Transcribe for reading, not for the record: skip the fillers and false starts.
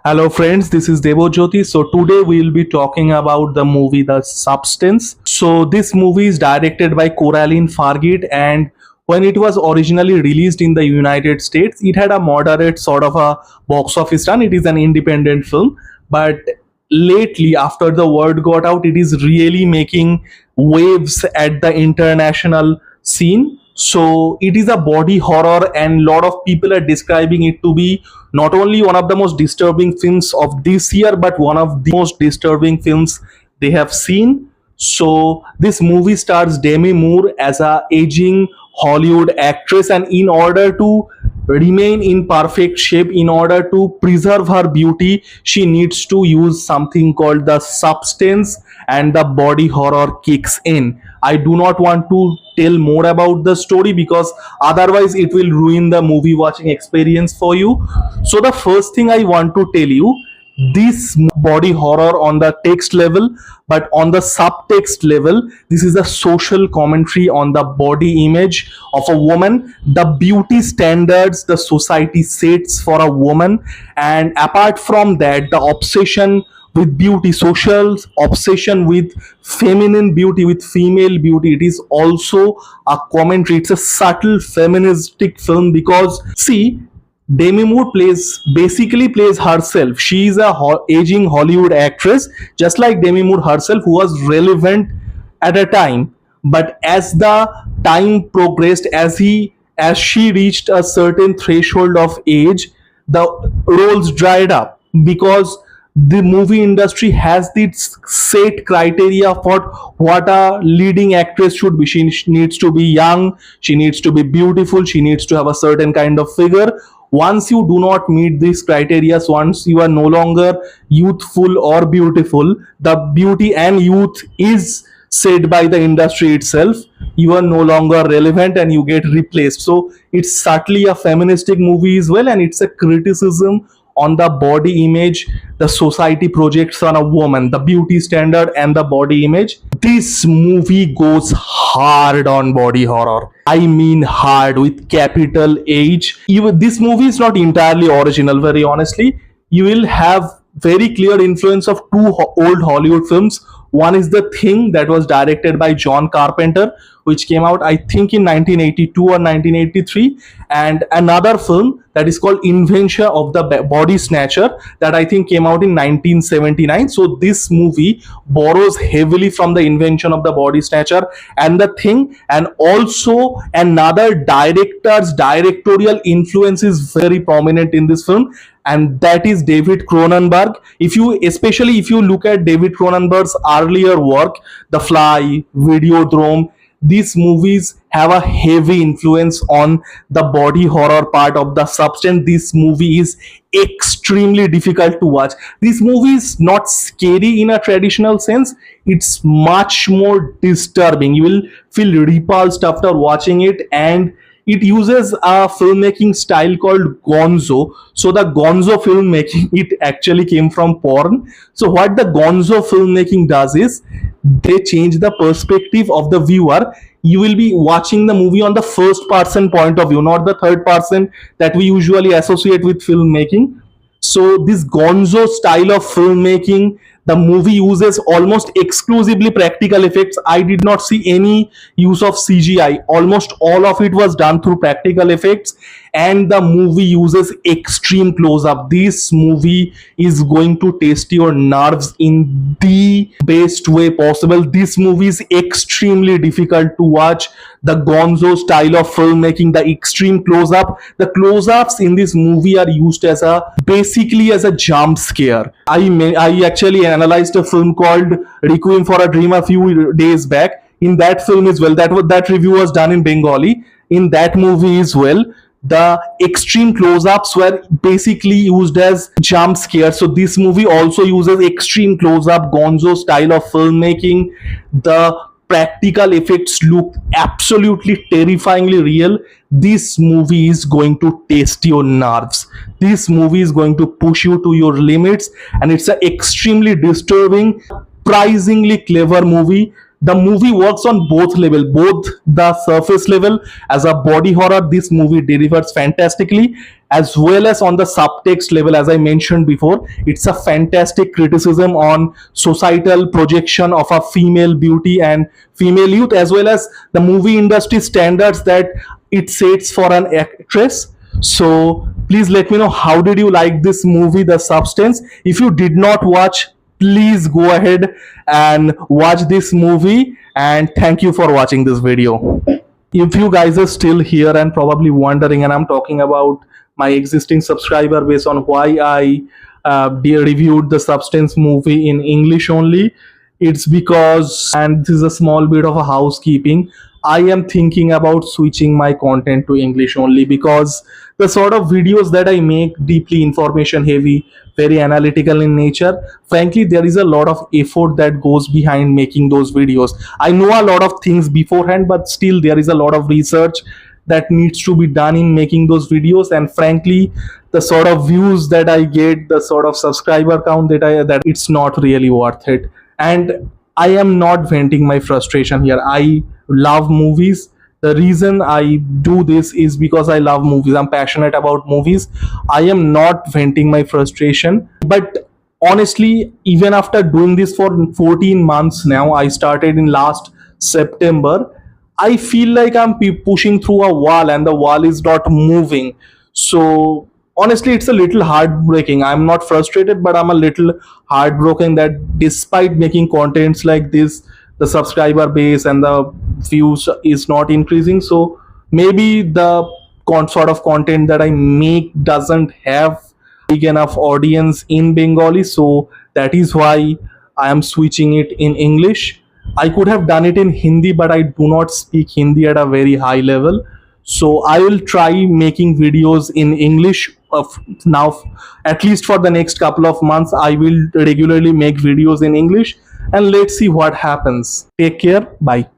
Hello friends, this is Debojyoti. So today we'll be talking about the movie The Substance. So this movie is directed by Fargate, and when it was originally released in the United States, it had a moderate sort of a box office run. It is an independent film, but lately after the word got out, it is really making waves at the international scene. So it is a body horror, and lot of people are describing it to be not only one of the most disturbing films of this year, but one of the most disturbing films they have seen. So this movie stars Demi Moore as a aging Hollywood actress, and in order to remain in perfect shape, in order to preserve her beauty, she needs to use something called the substance, and the body horror kicks in. I do not want to tell more about the story because otherwise it will ruin the movie watching experience for you. So the first thing I want to tell you, this body horror on the text level, but on the subtext level, this is a social commentary on the body image of a woman, the beauty standards the society sets for a woman, and apart from that, the obsession with beauty, social obsession with feminine beauty, with female beauty. It is also a commentary. It's a subtle feministic film because see, Demi Moore basically plays herself. She is a aging Hollywood actress, just like Demi Moore herself, who was relevant at a time. But as the time progressed, as she reached a certain threshold of age, the roles dried up because the movie industry has this set criteria for what a leading actress should be. She needs to be young, she needs to be beautiful, she needs to have a certain kind of figure. Once you do not meet these criteria, once you are no longer youthful or beautiful, the beauty and youth is said by the industry itself, you are no longer relevant and you get replaced. So it's certainly a feministic movie as well, and it's a criticism on the body image the society projects on a woman, the beauty standard and the body image. This movie goes hard on body horror. I mean hard with capital H. Even this movie is not entirely original, very honestly. You will have very clear influence of two old Hollywood films. One is The Thing, that was directed by John Carpenter, which came out I think in 1982 or 1983, and another film that is called Invention of the Body Snatcher, that I think came out in 1979. So this movie borrows heavily from the Invention of the Body Snatcher and The Thing, and also another director's directorial influence is very prominent in this film, and that is David Cronenberg. Especially if you look at David Cronenberg's earlier work, The Fly, Videodrome, these movies have a heavy influence on the body horror part of the substance. This movie is extremely difficult to watch. This movie is not scary in a traditional sense, it's much more disturbing. You will feel repulsed after watching it, and it uses a filmmaking style called gonzo. So the gonzo filmmaking, it actually came from porn. So what the gonzo filmmaking does is they change the perspective of the viewer. You will be watching the movie on the first person point of view, not the third person that we usually associate with filmmaking. So this gonzo style of filmmaking, the movie uses almost exclusively practical effects. I did not see any use of CGI. Almost all of it was done through practical effects, and the movie uses extreme close-up. This movie is going to test your nerves in the best way possible. This movie is extremely difficult to watch. The gonzo style of filmmaking, the extreme close-up, the close-ups in this movie are used as basically as a jump scare. I actually analyzed a film called Requiem for a Dream a few days back. In that film as well, that review was done in Bengali. In that movie as well, the extreme close-ups were basically used as jump scares. So this movie also uses extreme close-up gonzo style of filmmaking. The practical effects look absolutely terrifyingly real. This movie is going to test your nerves. This movie is going to push you to your limits, and it's an extremely disturbing, surprisingly clever movie. the movie works on both level, both the surface level as a body horror. This movie delivers fantastically, as well as on the subtext level. As I mentioned before, it's a fantastic criticism on societal projection of a female beauty and female youth, as well as the movie industry standards that it sets for an actress. So please let me know, how did you like this movie, The Substance? If you did not watch, please go ahead and watch this movie, and thank you for watching this video. If you guys are still here and probably wondering, and I'm talking about my existing subscriber base, on why I reviewed The Substance movie in English only, it's because, and this is a small bit of a housekeeping, I am thinking about switching my content to English only, because the sort of videos that I make, deeply information heavy, very analytical in nature, frankly there is a lot of effort that goes behind making those videos. I know a lot of things beforehand, but still there is a lot of research that needs to be done in making those videos, and frankly the sort of views that I get, the sort of subscriber count that it's not really worth it. And I am not venting my frustration here. I love movies. The reason I do this is because I love movies. I'm passionate about movies. I am not venting my frustration. But honestly, even after doing this for 14 months now, I started in last September, I feel like I'm pushing through a wall and the wall is not moving. So honestly, it's a little heartbreaking. I'm not frustrated, but I'm a little heartbroken that despite making contents like this, the subscriber base and the views is not increasing. So maybe the sort of content that I make doesn't have big enough audience in Bengali. So that is why I am switching it in English. I could have done it in Hindi, but I do not speak Hindi at a very high level. So I will try making videos in English of now, at least for the next couple of months. I will regularly make videos in English, and let's see what happens. Take care. Bye.